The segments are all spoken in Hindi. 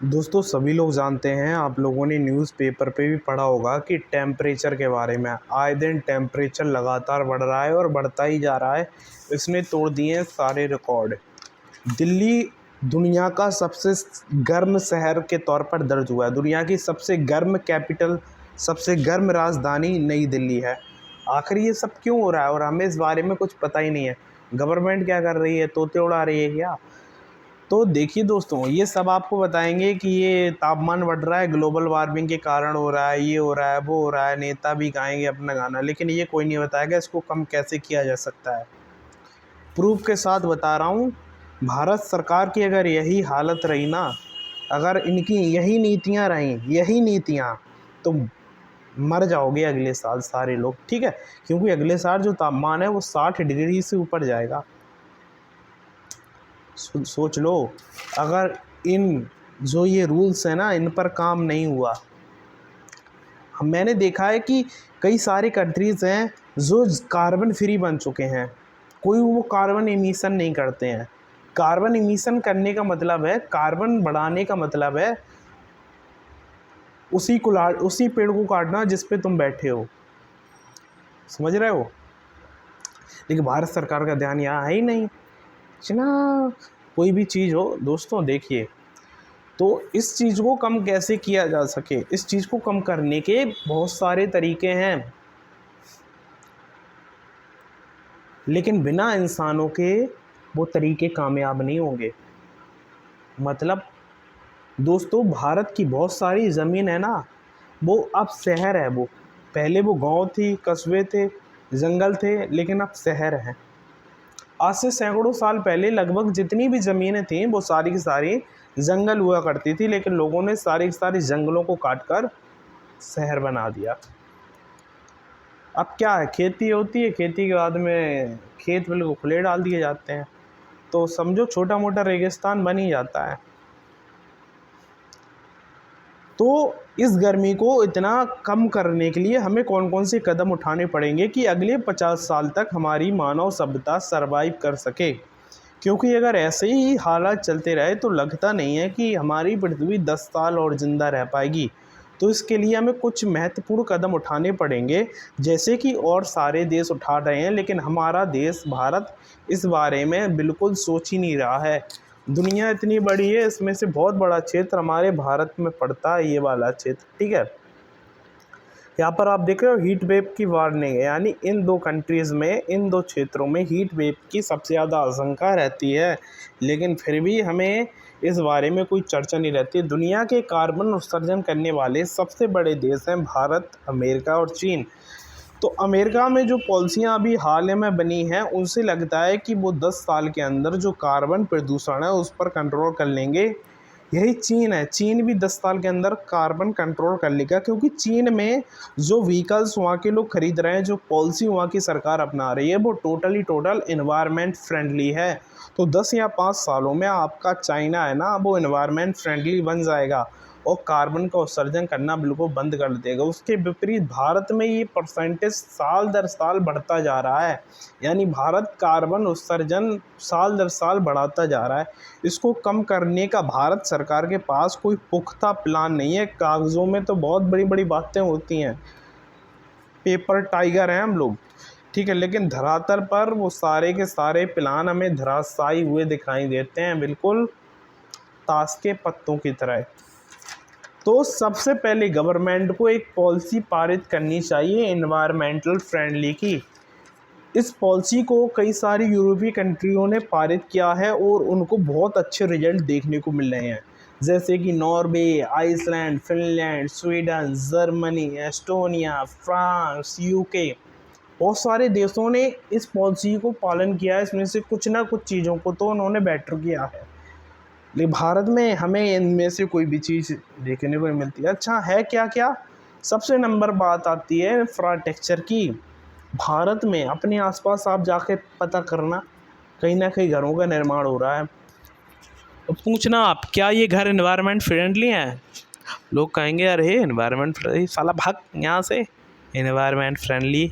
दोस्तों सभी लोग जानते हैं, आप लोगों ने न्यूज़पेपर पे भी पढ़ा होगा कि टेम्परेचर के बारे में। आए दिन टेम्परेचर लगातार बढ़ रहा है और बढ़ता ही जा रहा है। इसने तोड़ दिए हैं सारे रिकॉर्ड। दिल्ली दुनिया का सबसे गर्म शहर के तौर पर दर्ज हुआ है। दुनिया की सबसे गर्म कैपिटल, सबसे गर्म राजधानी नई दिल्ली है। आखिर ये सब क्यों हो रहा है और हमें इस बारे में कुछ पता ही नहीं है। गवर्नमेंट क्या कर रही है, तोते उड़ा रही है क्या? तो देखिए दोस्तों, ये सब आपको बताएंगे कि ये तापमान बढ़ रहा है, ग्लोबल वार्मिंग के कारण हो रहा है, ये हो रहा है, वो हो रहा है। नेता भी गाएंगे अपना गाना, लेकिन ये कोई नहीं बताएगा इसको कम कैसे किया जा सकता है। प्रूफ के साथ बता रहा हूँ। भारत सरकार की अगर यही हालत रही ना, अगर इनकी यही नीतियाँ रहीं, यही नीतियाँ, तो मर जाओगे अगले साल सारे लोग, ठीक है? क्योंकि अगले साल जो तापमान है वो 60 डिग्री से ऊपर जाएगा। सोच लो, अगर इन जो ये रूल्स हैं ना, इन पर काम नहीं हुआ। मैंने देखा है कि कई सारे कंट्रीज़ हैं जो कार्बन फ्री बन चुके हैं। कोई वो कार्बन एमिशन नहीं करते हैं। कार्बन एमिशन करने का मतलब है, कार्बन बढ़ाने का मतलब है उसी पेड़ को काटना जिस पे तुम बैठे हो। समझ रहे हो? लेकिन भारत सरकार का ध्यान यहाँ है ही नहीं। ना, कोई भी चीज़ हो दोस्तों, देखिए, तो इस चीज़ को कम कैसे किया जा सके, इस चीज़ को कम करने के बहुत सारे तरीके हैं, लेकिन बिना इंसानों के वो तरीके कामयाब नहीं होंगे। मतलब दोस्तों, भारत की बहुत सारी ज़मीन है ना, वो अब शहर है। वो पहले वो गांव थी, कस्बे थे, जंगल थे, लेकिन अब शहर हैं। आज से सैकड़ों साल पहले लगभग जितनी भी ज़मीनें थीं वो सारी की सारी जंगल हुआ करती थी, लेकिन लोगों ने सारी की सारी जंगलों को काट कर शहर बना दिया। अब क्या है, खेती होती है, खेती के बाद में खेत बिल्कुल खुले डाल दिए जाते हैं, तो समझो छोटा मोटा रेगिस्तान बन ही जाता है। तो इस गर्मी को इतना कम करने के लिए हमें कौन कौन से कदम उठाने पड़ेंगे कि अगले 50 साल तक हमारी मानव सभ्यता सरवाइव कर सके? क्योंकि अगर ऐसे ही हालात चलते रहे तो लगता नहीं है कि हमारी पृथ्वी 10 साल और ज़िंदा रह पाएगी। तो इसके लिए हमें कुछ महत्वपूर्ण कदम उठाने पड़ेंगे, जैसे कि और सारे देश उठा रहे हैं, लेकिन हमारा देश भारत इस बारे में बिल्कुल सोच ही नहीं रहा है। दुनिया इतनी बड़ी है, इसमें से बहुत बड़ा क्षेत्र हमारे भारत में पड़ता है, ये वाला क्षेत्र, ठीक है? यहाँ पर आप देख रहे हो हीट वेव की वार्निंग है, यानी इन दो कंट्रीज़ में, इन दो क्षेत्रों में हीट वेव की सबसे ज़्यादा आशंका रहती है, लेकिन फिर भी हमें इस बारे में कोई चर्चा नहीं रहती। दुनिया के कार्बन उत्सर्जन करने वाले सबसे बड़े देश हैं भारत, अमेरिका और चीन। तो अमेरिका में जो पॉलिसियाँ अभी हाल ही में बनी हैं, उनसे लगता है कि वो 10 साल के अंदर जो कार्बन प्रदूषण है उस पर कंट्रोल कर लेंगे। यही चीन है, चीन भी 10 साल के अंदर कार्बन कंट्रोल कर लेगा, क्योंकि चीन में जो व्हीकल्स वहाँ के लोग खरीद रहे हैं, जो पॉलिसी वहाँ की सरकार अपना रही है, वो टोटल इन्वायरमेंट फ्रेंडली है। तो 10 या 5 सालों में आपका चाइना है ना, वो इन्वायरमेंट फ्रेंडली बन जाएगा और कार्बन का उत्सर्जन करना बिल्कुल बंद कर देगा। उसके विपरीत भारत में ये परसेंटेज साल दर साल बढ़ता जा रहा है, यानी भारत कार्बन उत्सर्जन साल दर साल बढ़ाता जा रहा है। इसको कम करने का भारत सरकार के पास कोई पुख्ता प्लान नहीं है। कागज़ों में तो बहुत बड़ी बड़ी बातें होती हैं, पेपर टाइगर हैं हम लोग, ठीक है, लेकिन धरातल पर वो सारे के सारे प्लान हमें धराशायी हुए दिखाई देते हैं, बिल्कुल ताश के पत्तों की तरह। तो सबसे पहले गवर्नमेंट को एक पॉलिसी पारित करनी चाहिए एनवायरमेंटल फ्रेंडली की। इस पॉलिसी को कई सारी यूरोपीय कंट्रियों ने पारित किया है और उनको बहुत अच्छे रिजल्ट देखने को मिल रहे हैं, जैसे कि Norway, Iceland, Finland, Sweden, Germany, Estonia, France, UK. बहुत सारे देशों ने इस पॉलिसी को पालन किया है। इसमें से कुछ ना कुछ चीज़ों को तो उन्होंने बेटर किया है, लेकिन भारत में हमें इनमें से कोई भी चीज़ देखने को नहीं मिलती। अच्छा है क्या क्या? सबसे नंबर बात आती है इंफ्रास्ट्रक्चर की। भारत में अपने आसपास आप जाके पता करना, कहीं ना कहीं घरों का निर्माण हो रहा है। तो पूछना आप, क्या ये घर एनवायरनमेंट फ्रेंडली हैं? लोग कहेंगे अरे एनवायरनमेंट फ्रेंडली, साला भाग यहाँ से, एनवायरनमेंट फ्रेंडली।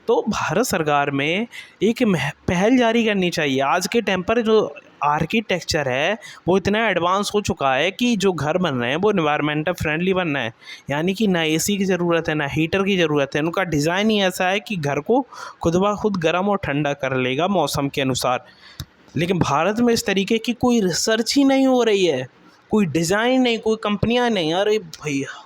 तो भारत सरकार में एक पहल जारी करनी चाहिए। आज के टाइम पर जो आर्किटेक्चर है वो इतना एडवांस हो चुका है कि जो घर बन रहे हैं वो इन्वायरमेंटल फ्रेंडली बन रहे हैं, यानी कि ना एसी की ज़रूरत है ना हीटर की ज़रूरत है। उनका डिज़ाइन ही ऐसा है कि घर को खुद ब खुद गर्म और ठंडा कर लेगा मौसम के अनुसार। लेकिन भारत में इस तरीके की कोई रिसर्च ही नहीं हो रही है, कोई डिज़ाइन नहीं, कोई कंपनियां नहीं। अरे भैया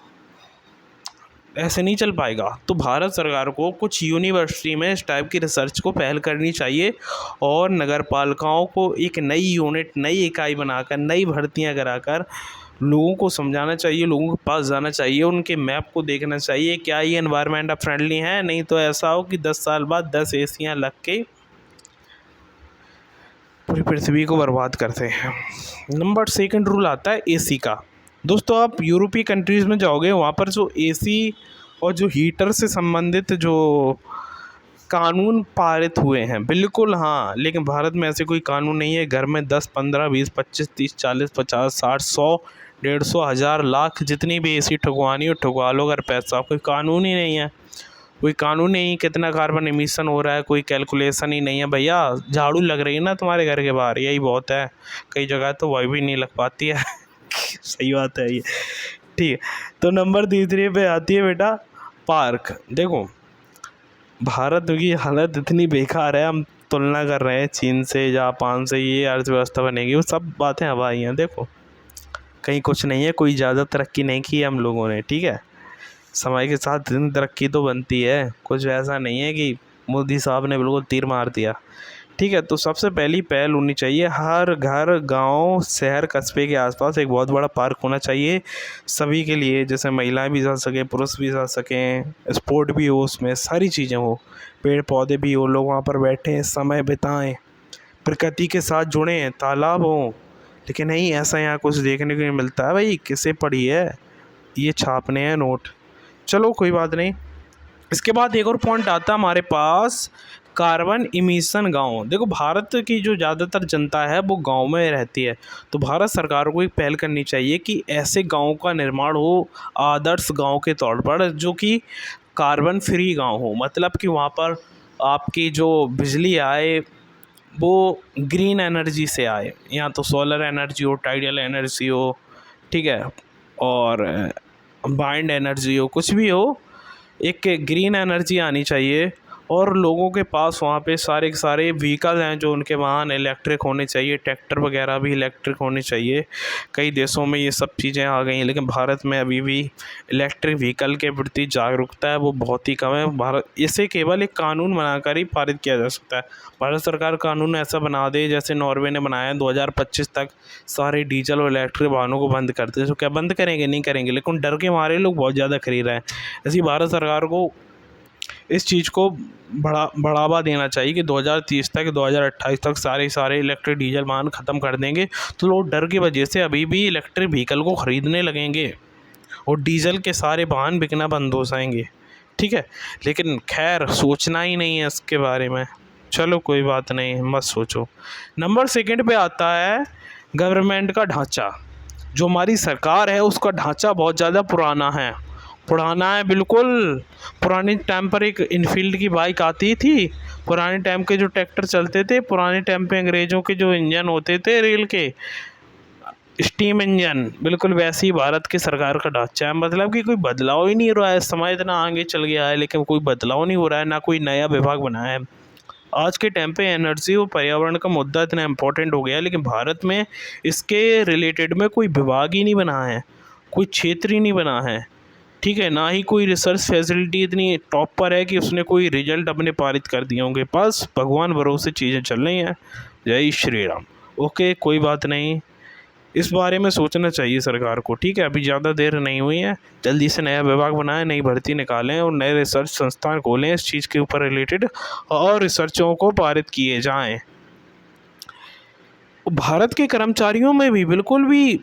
ऐसे नहीं चल पाएगा। तो भारत सरकार को कुछ यूनिवर्सिटी में इस टाइप की रिसर्च को पहल करनी चाहिए और नगर पालिकाओं को एक नई यूनिट, नई इकाई बनाकर, नई भर्तियां कराकर लोगों को समझाना चाहिए, लोगों के पास जाना चाहिए, उनके मैप को देखना चाहिए क्या ये एनवायरनमेंट फ्रेंडली है। नहीं तो ऐसा हो कि 10 साल बाद 10 एसियाँ लग के पूरी पृथ्वी को बर्बाद करते हैं। नंबर सेकंड रूल आता है एसी का। दोस्तों आप यूरोपीय कंट्रीज़ में जाओगे, वहाँ पर जो एसी और जो हीटर से संबंधित जो कानून पारित हुए हैं, बिल्कुल हाँ, लेकिन भारत में ऐसे कोई कानून नहीं है। घर में 10, 15, 20, 25, 30, 40, 50, 60, 100, 150, 1000, लाख जितनी भी एसी ठुकवानी हो ठुकवा लो अगर पैसा। कोई कानून ही नहीं है, कोई कानून नहीं कितना कार्बन एमिशन हो रहा है, कोई कैलकुलेशन ही नहीं है। भैया झाड़ू लग रही है ना तुम्हारे घर के बाहर, यही बहुत है। कई जगह तो वही भी नहीं लग पाती है सही बात है ये, ठीक है। तो नंबर तीसरे पे आती है बेटा पार्क। देखो भारत की हालत इतनी बेकार है, हम तुलना कर रहे हैं चीन से, जापान से, ये अर्थव्यवस्था बनेगी, वो सब बातें हवाई हैं। देखो कहीं कुछ नहीं है, कोई ज़्यादा तरक्की नहीं की है हम लोगों ने, ठीक है। समय के साथ दिन तरक्की तो बनती है, कुछ ऐसा नहीं है कि मोदी साहब ने बिल्कुल तीर मार दिया, ठीक है। तो सबसे पहली पहल होनी चाहिए, हर घर, गांव, शहर, कस्बे के आसपास एक बहुत बड़ा पार्क होना चाहिए सभी के लिए, जैसे महिलाएं भी जा सकें, पुरुष भी जा सकें, स्पोर्ट भी हो, उसमें सारी चीज़ें हो, पेड़ पौधे भी हो, लोग वहाँ पर बैठें, समय बिताएं, प्रकृति के साथ जुड़ें, तालाब हों। लेकिन नहीं, ऐसा यहाँ कुछ देखने को नहीं मिलता है। भाई किसे पड़ी है, ये छापने हैं नोट। चलो कोई बात नहीं। इसके बाद एक और पॉइंट आता है हमारे पास, कार्बन इमिशन गांव। देखो भारत की जो ज़्यादातर जनता है वो गांव में रहती है, तो भारत सरकार को एक पहल करनी चाहिए कि ऐसे गांव का निर्माण हो आदर्श गांव के तौर पर, जो कि कार्बन फ्री गांव हो। मतलब कि वहाँ पर आपकी जो बिजली आए वो ग्रीन एनर्जी से आए, या तो सोलर एनर्जी हो, टाइडल एनर्जी हो, ठीक है, और बाइंड एनर्जी हो, कुछ भी हो, एक ग्रीन एनर्जी आनी चाहिए। और लोगों के पास वहाँ पे सारे के सारे व्हीकल हैं जो उनके वाहन इलेक्ट्रिक होने चाहिए, ट्रैक्टर वगैरह भी इलेक्ट्रिक होने चाहिए। कई देशों में ये सब चीज़ें आ गई हैं, लेकिन भारत में अभी भी इलेक्ट्रिक व्हीकल के प्रति जागरूकता है वो बहुत ही कम है। भारत इसे केवल एक कानून बनाकर ही पारित किया जा सकता है। भारत सरकार कानून ऐसा बना दे जैसे नॉर्वे ने बनाया, 2025 तक सारे डीजल और इलेक्ट्रिक वाहनों को बंद करते हैं। तो क्या बंद करेंगे? नहीं करेंगे, लेकिन डर के मारे लोग बहुत ज़्यादा खरीद रहे हैं। ऐसी भारत सरकार को इस चीज़ को बढ़ावा देना चाहिए कि 2030 तक, 2028 तक सारे इलेक्ट्रिक डीजल वाहन ख़त्म कर देंगे, तो लोग डर की वजह से अभी भी इलेक्ट्रिक व्हीकल को ख़रीदने लगेंगे और डीजल के सारे वाहन बिकना बंद हो जाएंगे, ठीक है। लेकिन खैर सोचना ही नहीं है इसके बारे में। चलो कोई बात नहीं, मत सोचो। नंबर सेकंड पे आता है गवर्नमेंट का ढांचा। जो हमारी सरकार है उसका ढांचा बहुत ज़्यादा पुराना है बिल्कुल। पुराने टाइम पर एक इनफील्ड की बाइक आती थी, पुराने टाइम के जो ट्रैक्टर चलते थे, पुराने टाइम पे अंग्रेज़ों के जो इंजन होते थे रेल के, स्टीम इंजन, बिल्कुल वैसे ही भारत की सरकार का ढांचा है। मतलब कि कोई बदलाव ही नहीं हो रहा है। समय इतना आगे चल गया है लेकिन कोई बदलाव नहीं हो रहा है, ना कोई नया विभाग बनाया है। आज के टाइम पे एनर्जी और पर्यावरण का मुद्दा इतना इम्पोर्टेंट हो गया है, लेकिन भारत में इसके रिलेटेड में कोई विभाग ही नहीं बना है, कोई क्षेत्र ही नहीं बना है, ठीक है। ना ही कोई रिसर्च फैसिलिटी इतनी टॉप पर है कि उसने कोई रिजल्ट अपने पारित कर दिए होंगे। बस भगवान भरोसे चीज़ें चल रही हैं। जय श्री राम। ओके कोई बात नहीं, इस बारे में सोचना चाहिए सरकार को, ठीक है। अभी ज़्यादा देर नहीं हुई है, जल्दी से नया विभाग बनाएं, नई भर्ती निकालें और नए रिसर्च संस्थान खोलें इस चीज़ के ऊपर रिलेटेड, और रिसर्चों को पारित किए जाएं। भारत के कर्मचारियों में भी बिल्कुल भी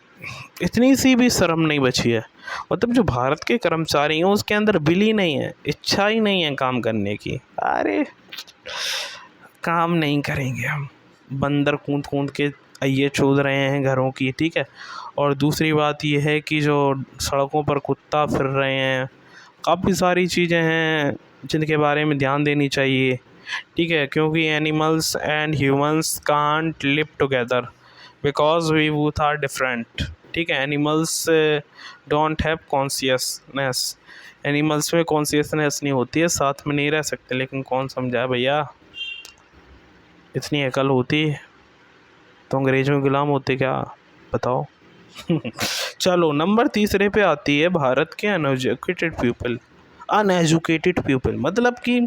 इतनी सी भी शर्म नहीं बची है। मतलब जो भारत के कर्मचारी हैं उसके अंदर बिल ही नहीं है, इच्छा ही नहीं है काम करने की। अरे काम नहीं करेंगे हम, बंदर कूद कूद के ये चोद रहे हैं घरों की, ठीक है। और दूसरी बात ये है कि जो सड़कों पर कुत्ता फिर रहे हैं, काफ़ी सारी चीज़ें हैं जिनके बारे में ध्यान देनी चाहिए, ठीक है। क्योंकि animals and humans can't live together, because we both are different. ठीक है, animals don't have consciousness, animals में कॉन्शियसनेस नहीं होती है, साथ में नहीं रह सकते। लेकिन कौन समझाए भैया, इतनी अकल होती तो अंग्रेज में गुलाम होते क्या, बताओ। चलो नंबर तीसरे पे आती है भारत के अनएजुकेटेड पीपल, मतलब कि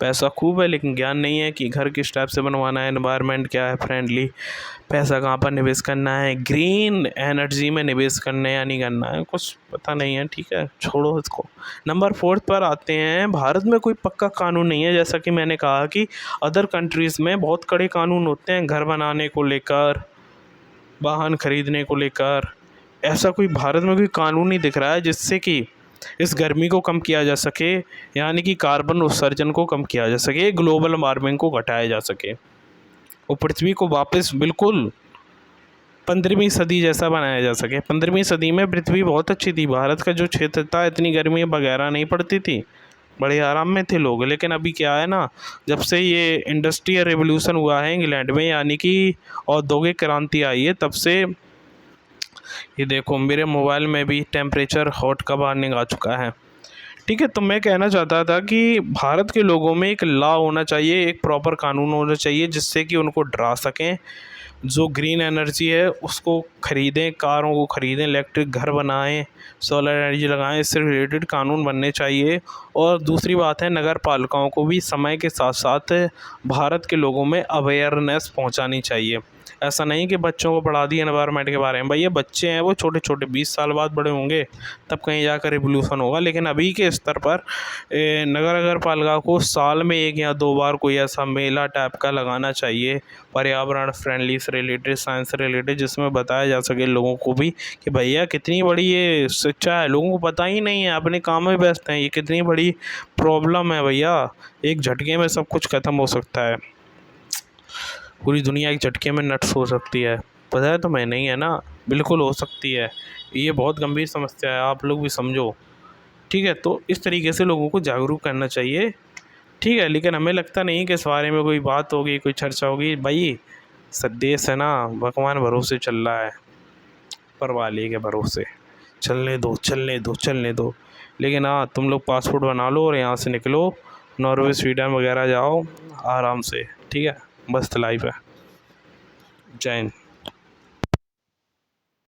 पैसा खूब है लेकिन ज्ञान नहीं है कि घर किस टाइप से बनवाना है, एनवायरनमेंट क्या है फ्रेंडली, पैसा कहाँ पर निवेश करना है, ग्रीन एनर्जी में निवेश करना है या नहीं करना है, कुछ पता नहीं है। ठीक है, छोड़ो इसको। नंबर 4 पर आते हैं, भारत में कोई पक्का कानून नहीं है। जैसा कि मैंने कहा कि अदर कंट्रीज़ में बहुत कड़े कानून होते हैं घर बनाने को लेकर, वाहन खरीदने को लेकर। ऐसा कोई भारत में कोई कानून नहीं दिख रहा है जिससे कि इस गर्मी को कम किया जा सके, यानी कि कार्बन उत्सर्जन को कम किया जा सके, ग्लोबल वार्मिंग को घटाया जा सके और पृथ्वी को वापस बिल्कुल 15वीं सदी जैसा बनाया जा सके। 15वीं सदी में पृथ्वी बहुत अच्छी थी, भारत का जो क्षेत्र था इतनी गर्मी वगैरह नहीं पड़ती थी, बड़े आराम में थे लोग। लेकिन अभी क्या है ना, जब से ये इंडस्ट्रियल रेवोल्यूशन हुआ है इंग्लैंड में, यानी कि औद्योगिक क्रांति आई है, तब से ये देखो मेरे मोबाइल में भी टेम्परेचर हॉट का वार्निंग आ चुका है। ठीक है, तो मैं कहना चाहता था कि भारत के लोगों में एक लॉ होना चाहिए, एक प्रॉपर कानून होना चाहिए जिससे कि उनको डरा सकें, जो ग्रीन एनर्जी है उसको ख़रीदें, कारों को ख़रीदें, इलेक्ट्रिक घर बनाएं, सोलर एनर्जी लगाएं, इससे रिलेटेड कानून बनने चाहिए। और दूसरी बात है, नगर पालिकाओं को भी समय के साथ साथ भारत के लोगों में अवेयरनेस पहुंचानी चाहिए। ऐसा नहीं कि बच्चों को पढ़ा दिया एनवायरनमेंट के बारे में, भाई ये बच्चे हैं, वो छोटे छोटे 20 साल बाद बड़े होंगे तब कहीं जाकर रिवोल्यूशन होगा। लेकिन अभी के स्तर पर नगर पालिका को साल में 1 या 2 बार कोई ऐसा मेला टाइप का लगाना चाहिए, पर्यावरण फ्रेंडली से रिलेटेड, साइंस से रिलेटेड, जिसमें बताया जा सके लोगों को भी कि भैया कितनी बड़ी ये शिक्षा है, लोगों को पता ही नहीं है, अपने काम में व्यस्त हैं, ये कितनी बड़ी प्रॉब्लम है भैया, एक झटके में सब कुछ ख़त्म हो सकता है, पूरी दुनिया एक झटके में नष्ट हो सकती है। पता है तुम्हें? नहीं है ना, बिल्कुल हो सकती है। ये बहुत गंभीर समस्या है, आप लोग भी समझो। ठीक है, तो इस तरीके से लोगों को जागरूक करना चाहिए। ठीक है, लेकिन हमें लगता नहीं कि इस बारे में कोई बात होगी, कोई चर्चा होगी। भाई देश है ना, भगवान भरोसे चल रहा है, ऊपर वाले के भरोसे, चलने दो चलने दो चलने दो। लेकिन हाँ, तुम लोग पासपोर्ट बना लो और यहाँ से निकलो, नॉर्वे स्वीडन वगैरह जाओ आराम से। ठीक है, मस्त लाइफ है। जय हिंद।